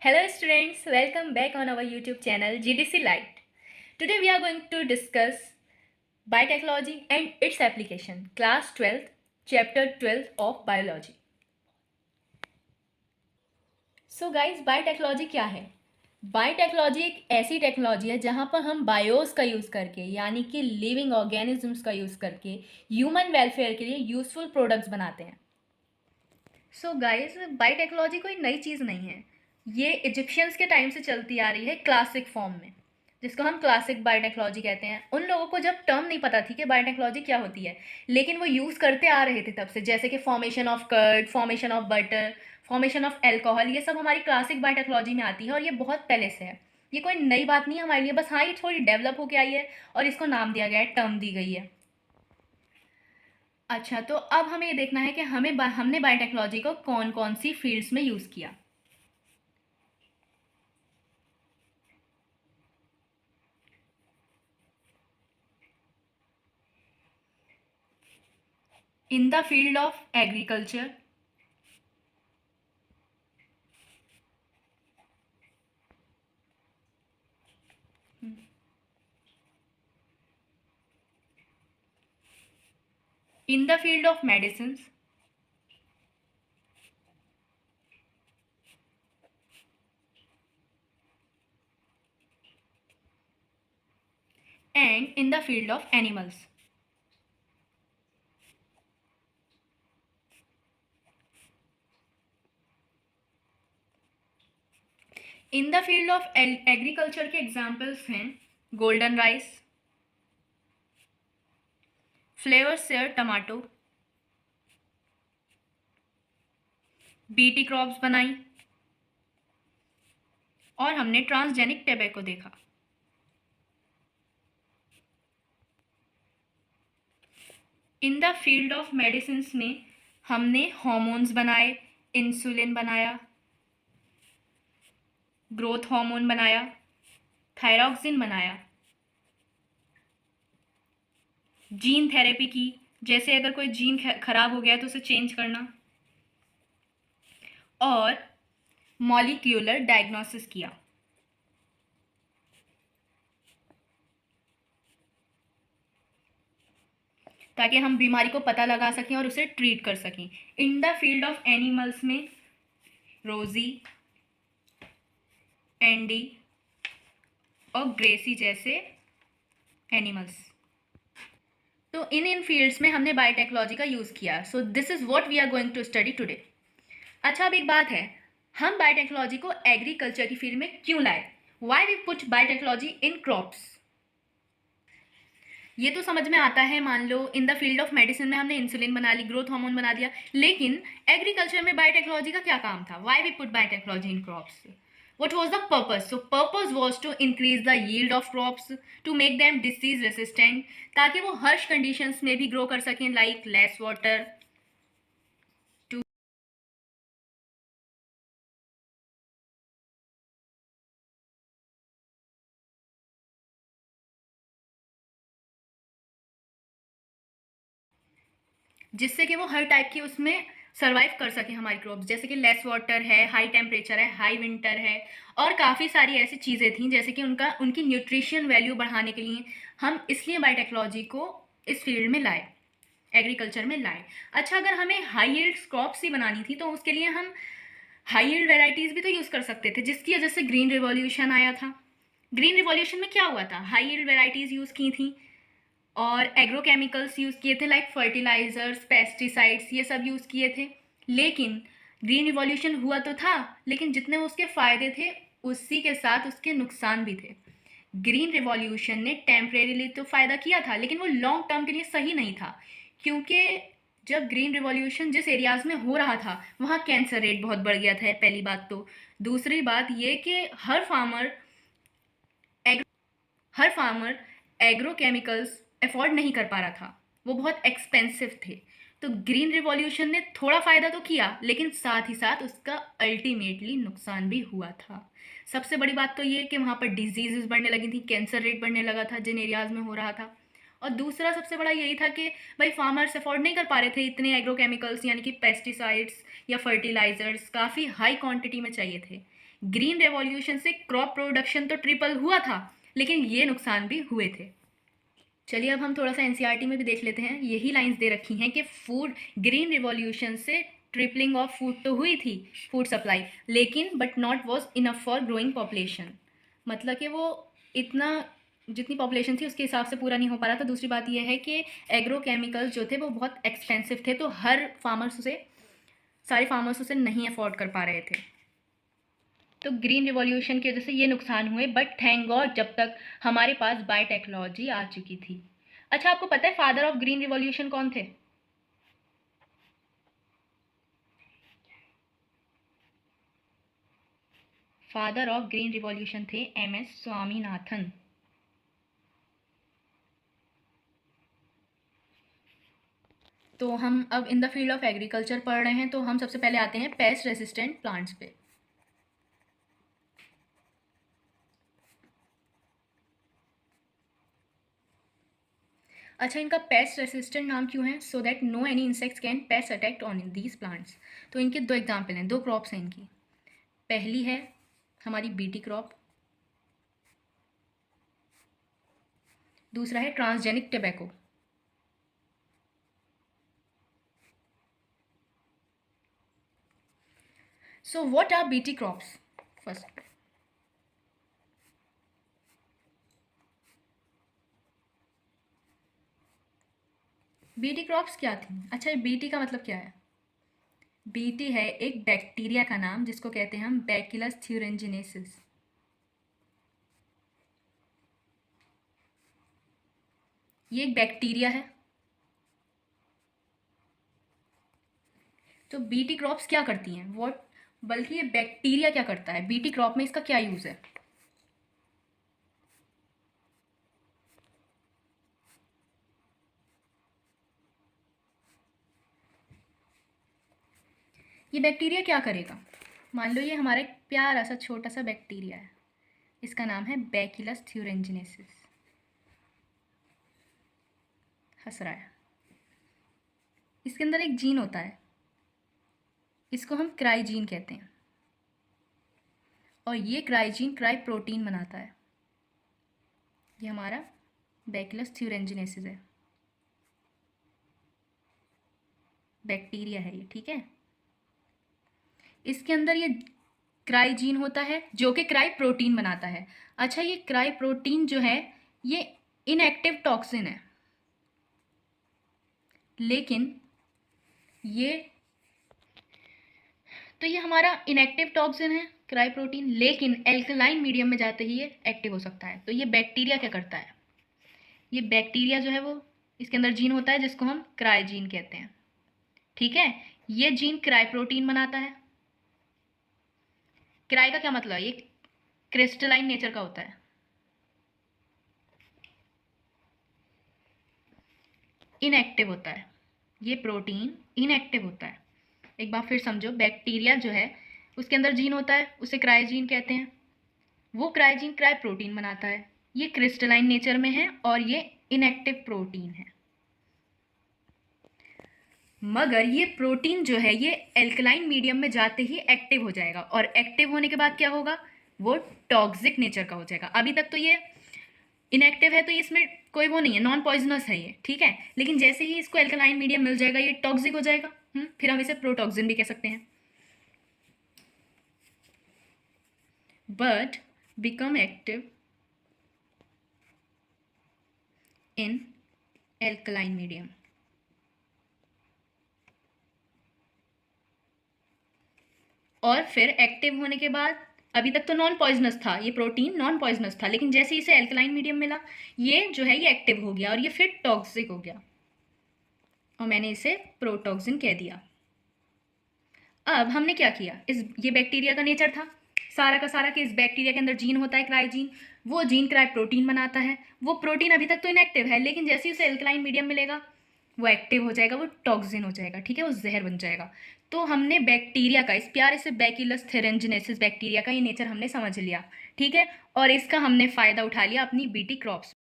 Hello students, welcome back on our YouTube channel GDC Lite. Today we are going to discuss biotechnology and its application, class 12th, chapter 12 of biology. So guys, biotechnology क्या है? Biotechnology एक ऐसी technology है जहाँ पर हम BIOS का use करके यानी कि लिविंग ऑर्गेनिजम्स का यूज़ करके ह्यूमन वेलफेयर के लिए यूज़फुल प्रोडक्ट्स बनाते हैं. सो गाइस, बायोटेक्नोलॉजी कोई नई चीज़ नहीं है. ये इजिप्शियंस के टाइम से चलती आ रही है क्लासिक फॉर्म में, जिसको हम क्लासिक बायोटेक्नोलॉजी कहते हैं. उन लोगों को जब टर्म नहीं पता थी कि बायोटेक्नोलॉजी क्या होती है, लेकिन वो यूज़ करते आ रहे थे तब से, जैसे कि formation of curd, formation of butter, formation of alcohol, ये सब हमारी क्लासिक बायोटेक्नोलॉजी में आती है और ये बहुत पहले से है. ये कोई नई बात नहीं है हमारे लिए, बस हाँ ये थोड़ी डेवलप होकर आई है और इसको नाम दिया गया है, टर्म दी गई है. अच्छा, तो अब हमें ये देखना है कि हमने बायोटेक्नोलॉजी को कौन कौन सी फील्ड्स में यूज़ किया. In the field of agriculture, in the field of medicines, and in the field of animals. In the field of agriculture के एग्जाम्पल्स हैं golden rice, flavour share tomato, BT crops बनाई और हमने transgenic tobacco देखा. इन the field of medicines में हमने hormones बनाए, insulin बनाया, ग्रोथ हार्मोन बनाया, थायरॉक्सिन बनाया, जीन थेरेपी की, जैसे अगर कोई जीन खराब हो गया तो उसे चेंज करना, और मॉलिक्यूलर डायग्नोसिस किया. ताकि हम बीमारी को पता लगा सकें और उसे ट्रीट कर सकें. इन द फील्ड ऑफ एनिमल्स में रोजी, एंडी और ग्रेसी जैसे एनिमल्स. तो इन फील्ड्स में हमने बायोटेक्नोलॉजी का यूज़ किया. So this is what we are going to study today. अच्छा, अब एक बात है, हम बायोटेक्नोलॉजी को एग्रीकल्चर की फील्ड में क्यों लाए? Why we put biotechnology in crops? ये तो समझ में आता है, मान लो in the field of medicine में हमने इंसुलिन बना ली, ग्रोथ हार्मोन बना दिया, लेकिन एग्रीकल्चर में बायोटेक्नोलॉजी का क्या काम था? Why we put biotechnology in crops? What was the purpose? So purpose was to increase the yield of crops, to make them disease resistant, ताकि वो harsh conditions में भी grow कर सकें, like less water, to जिससे कि वो हर type की उसमें सर्वाइव कर सके हमारी क्रॉप्स. जैसे कि लेस वाटर है, हाई टेम्परेचर है, हाई विंटर है, और काफ़ी सारी ऐसी चीज़ें थी जैसे कि उनकी न्यूट्रिशन वैल्यू बढ़ाने के लिए हम इसलिए बायोटेक्नोलॉजी को इस फील्ड में लाए, एग्रीकल्चर में लाए. अच्छा, अगर हमें हाई यील्ड क्रॉप्स ही बनानी थी तो उसके लिए हम हाई यील्ड वेराइटीज़ भी तो यूज़ कर सकते थे, जिसकी वजह से ग्रीन रिवॉल्यूशन आया था. ग्रीन रिवॉल्यूशन में क्या हुआ था? हाई यील्ड वेराइटीज़ यूज़ की थी और एग्रोकेमिकल्स यूज़ किए थे, लाइक फर्टिलाइजर्स, पेस्टिसाइड्स, ये सब यूज़ किए थे. लेकिन ग्रीन रिवॉल्यूशन हुआ तो था, लेकिन जितने उसके फ़ायदे थे उसी के साथ उसके नुकसान भी थे. ग्रीन रिवॉल्यूशन ने टेम्परेरीली तो फ़ायदा किया था, लेकिन वो लॉन्ग टर्म के लिए सही नहीं था, क्योंकि जब ग्रीन रिवॉल्यूशन जिस एरियाज़ में हो रहा था वहाँ कैंसर रेट बहुत बढ़ गया था, पहली बात तो. दूसरी बात ये कि हर फार्मर एग्रोकेमिकल्स अफोर्ड नहीं कर पा रहा था, वो बहुत एक्सपेंसिव थे. तो ग्रीन रिवॉल्यूशन ने थोड़ा फ़ायदा तो किया, लेकिन साथ ही साथ उसका अल्टीमेटली नुकसान भी हुआ था. सबसे बड़ी बात तो ये कि वहाँ पर डिजीज़ बढ़ने लगी थी, कैंसर रेट बढ़ने लगा था जिन एरियाज़ में हो रहा था, और दूसरा सबसे बड़ा यही था कि भाई फार्मर्स अफोर्ड नहीं कर पा रहे थे इतने एग्रोकेमिकल्स यानी कि पेस्टिसाइड्स या फर्टिलाइजर्स काफ़ी हाई क्वांटिटी में चाहिए थे। ग्रीन रेवोल्यूशन से क्रॉप प्रोडक्शन तो ट्रिपल हुआ था, लेकिन ये नुकसान भी हुए थे। चलिए अब हम थोड़ा सा एनसीईआरटी में भी देख लेते हैं। यही लाइंस दे रखी हैं कि फूड ग्रीन रिवॉल्यूशन से ट्रिपलिंग ऑफ फूड तो हुई थी, फूड सप्लाई, लेकिन but not was enough for growing population. मतलब कि वो इतना जितनी पॉपुलेशन थी उसके हिसाब से पूरा नहीं हो पा रहा था। दूसरी बात यह है कि एग्रो केमिकल्स जो थे वो बहुत एक्सपेंसिव थे, तो हर फार्मर्स उसे सारे फार्मर्स उसे नहीं अफोर्ड कर पा रहे थे। तो ग्रीन रिवॉल्यूशन की वजह से ये नुकसान हुए, बट थैंक गॉड जब तक हमारे पास बायोटेक्नोलॉजी आ चुकी थी। अच्छा, आपको पता है फादर ऑफ ग्रीन रिवॉल्यूशन कौन थे? फादर ऑफ ग्रीन रिवॉल्यूशन थे एमएस स्वामीनाथन। तो हम अब इन द फील्ड ऑफ एग्रीकल्चर पढ़ रहे हैं, तो हम सबसे पहले आते हैं पेस्ट रेसिस्टेंट प्लांट्स पे। अच्छा, इनका पेस्ट रेसिस्टेंट नाम क्यों है? So that no any insects can pest attacked on these plants. तो इनके दो एग्जाम्पल हैं, दो क्रॉप्स हैं इनकी। पहली है हमारी बीटी क्रॉप, दूसरा है transgenic tobacco. So what are BT crops? First, BT crops क्या थी? अच्छा, बीटी का मतलब क्या है? बीटी है एक बैक्टीरिया का नाम जिसको कहते हैं हम बैक्टीरियस थ्यूरेंजिनेसिस। ये एक बैक्टीरिया है। तो बीटी क्रॉप्स क्या करती हैं? व्हाट, बल्कि ये बैक्टीरिया क्या करता है? बीटी क्रॉप में इसका क्या यूज़ है? ये बैक्टीरिया क्या करेगा? मान लो ये हमारा एक प्यारा सा छोटा सा बैक्टीरिया है, इसका नाम है बैक्टीरियस थ्यूरेंजिनेसिस। हंस रहा है। इसके अंदर एक जीन होता है, इसको हम क्राइजीन कहते हैं, और ये क्राइजीन क्राई प्रोटीन बनाता है। ये हमारा बैक्टीरियस थ्यूरेंजिनेसिस है, बैक्टीरिया है ये, ठीक है। इसके अंदर ये क्राइजीन होता है जो कि क्राई प्रोटीन बनाता है। अच्छा, ये क्राई प्रोटीन जो है ये इनएक्टिव टॉक्सिन है, लेकिन ये तो ये हमारा इनएक्टिव टॉक्सिन है क्राई प्रोटीन, लेकिन एल्कलाइन मीडियम में जाते ही ये एक्टिव हो सकता है। तो ये बैक्टीरिया क्या करता है? ये बैक्टीरिया जो है वो, इसके अंदर जीन होता है जिसको हम क्राइजीन कहते हैं, ठीक है। ये जीन क्राई प्रोटीन बनाता है। क्राई का क्या मतलब है? ये क्रिस्टलाइन नेचर का होता है। इनएक्टिव होता है, ये प्रोटीन इनएक्टिव होता है। एक बार फिर समझो, बैक्टीरिया जो है उसके अंदर जीन होता है, उसे क्राइजीन कहते हैं। वो क्राइजीन क्राई प्रोटीन बनाता है, ये क्रिस्टलाइन नेचर में है और ये इनएक्टिव प्रोटीन है। मगर ये प्रोटीन जो है ये एल्कलाइन मीडियम में जाते ही एक्टिव हो जाएगा, और एक्टिव होने के बाद क्या होगा? वो टॉक्सिक नेचर का हो जाएगा। अभी तक तो ये इनएक्टिव है, तो इसमें कोई वो नहीं है, नॉन पॉइजनस है ये, ठीक है। लेकिन जैसे ही इसको एल्कलाइन मीडियम मिल जाएगा ये टॉक्सिक हो जाएगा। फिर हम इसे प्रोटॉक्सिन भी कह सकते हैं। But become active in alkaline medium. और फिर एक्टिव होने के बाद, अभी तक तो नॉन पॉइजनस था ये प्रोटीन, नॉन पॉइजनस था, लेकिन जैसे इसे एल्कलाइन मीडियम मिला ये जो है ये एक्टिव हो गया और ये फिर टॉक्सिक हो गया, और मैंने इसे प्रोटॉक्सिन कह दिया। अब हमने क्या किया, इस ये बैक्टीरिया का नेचर था सारा का सारा कि इस बैक्टीरिया के अंदर जीन होता है क्राइजीन, वो जीन क्राई प्रोटीन बनाता है। वो प्रोटीन अभी तक तो इनएक्टिव है, लेकिन जैसे ही उसे एल्कलाइन मीडियम मिलेगा वो एक्टिव हो जाएगा, वो टॉक्सिन हो जाएगा, ठीक है, वो जहर बन जाएगा। तो हमने बैक्टीरिया का, इस प्यारे से बैक्टीरियस थ्यूरेंजिनेसिस बैक्टीरिया का ये नेचर हमने समझ लिया, ठीक है, और इसका हमने फ़ायदा उठा लिया अपनी बीटी क्रॉप्स